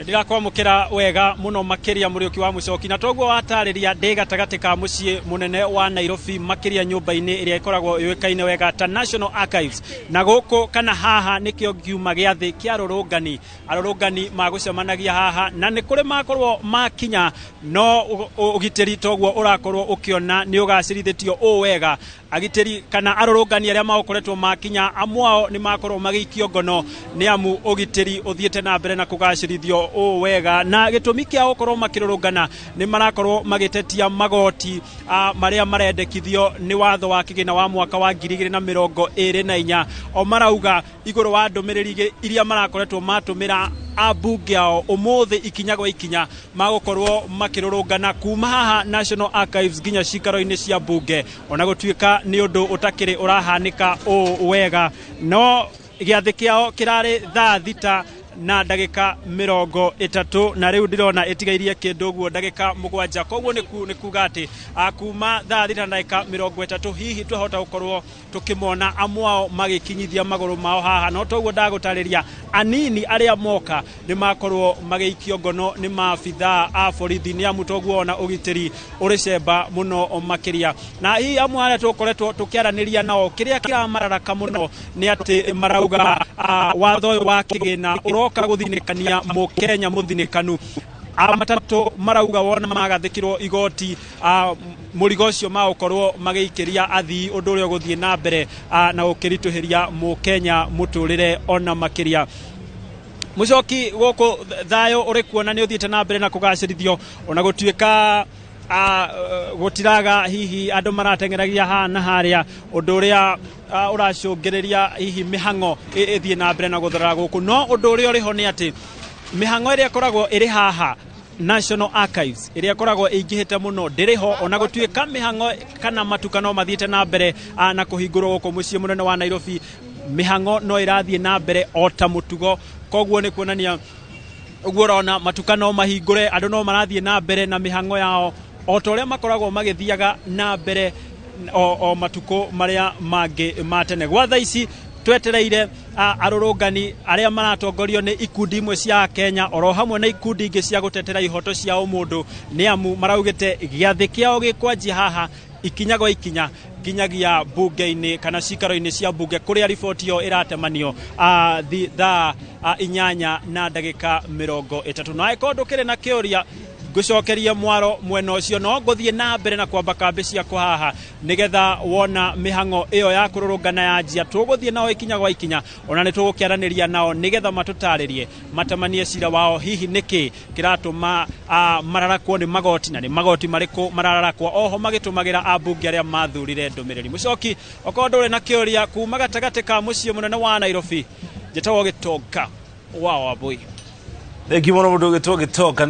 ndirakwamukira wega muno makiria muriuki wa mucoki na toguo watariria ndega tagate ka mucie munene wa Nairobi makiria nyumba-ini iria ikoragwo yuikaine wega ta National Archives na guku kana haha nikio giuma giathi kia arorongani magucemanagia haha na ni kuri makorwo makinya no ugitiri toguo urakorwo ukiona ni ugacirithitio o wega agitiri kana arorongani aria makoretwo makinya amwao ni makorwo magikio ngono ni amu ugitiri uthiete na mbere na kugacirithio o wega na gitumi kia ukorwo makirorongana ni marakorwo magitetia magoti maria marendekithio ni watho wa kigina wa mwaka wa 2024 o marauga iguru wa ndumiriri iria marakoretwo matumira abunge ao umuthi ikinya gwa ikinya magukorwo makirorongana kuma haha National Archives ginya cikaro-ini cia bunge ona gutuika ni undu utakiri urahanika o wega no giathi kiao kirari thaa thita na ndagika 30 na riu ndirona itigairie kindu guo ndagika 7 koguo ni kuga ati kuma thaa thita na ndagika 30 hihi twahota gukorwo tukimona amwao magikinyithia maguru mao haha no toguo ndagutariria anini aria moka ni makorwo magiikio ngono ni maabitha a borithi ni amu toguo ona ugitiri uricemba muno makiria na hihi amwe aria tukoretwo tukiaraniria nao kiria kiramararaka muno ni ati marauga watho wa kigina uroka guthinikania mukenya muthinikanu amatatu marauga wona magathikirwo igoti murigo cio maokorwo magiikiria athi undu uria guthie na mbere na ukirituhiria mukenya muturire ona makiria mucoki guku thayo uri kuona ni uthiete na mbere na kugacirithio ona gutuika gutiraga hihi andu maratengeragia ha na haria undu uria uracungiriria hihi mihango ithie na mbere na guthara guku no undu uria uriho ni ati mihango iria koragwo iri haha National Archives iria koragwo ingihite muno ndiriho ona gutuika mihango kana matukano mathiete na mbere na kuhingurwo guku mucie munene wa Nairobi mihango no irathie na mbere ota mutugo koguo ni kuonania uguo rona matukano mahingure andu no marathie na mbere na mihango yao ota uria makoragwo magithiaga na mbere o matuko maria mangi matene gwa thaa ici twetereire arorongani aria maratongorio ni ikundi imwe cia Kenya oro hamwe na ikundi ingi cia gutetera ihoto cia umundu ni amu maraugite giathi kiao gikwanjia haha ikinya gwa ikinya ginyagia bunge-ini kana cikaro-ini cia bunge kuria riboti yo iratemanio thaa 8 na ndagika 30 na ikondo kire na kiuria gucokeria mwaro mwena ucio no guthie na mbere na kwamba kambi cia haha nigetha wona mihango iyo ya kurorongana ya njia tuguthie nao ikinya gwa ikinya ona ni tugukiaraniria nao nigetha matutaririe matamanie cira wao hihi niki kiratuma mararakwo ni magoti na ni magoti mariku mararakwo oho magitumagira abunge aria mathurire ndumiriri mucoki okondo uri na kiuria kuma gatagate ka mucie munene wa Nairobi njetawo Gitonga wa Wambui. Thank you muno mundu Gitonga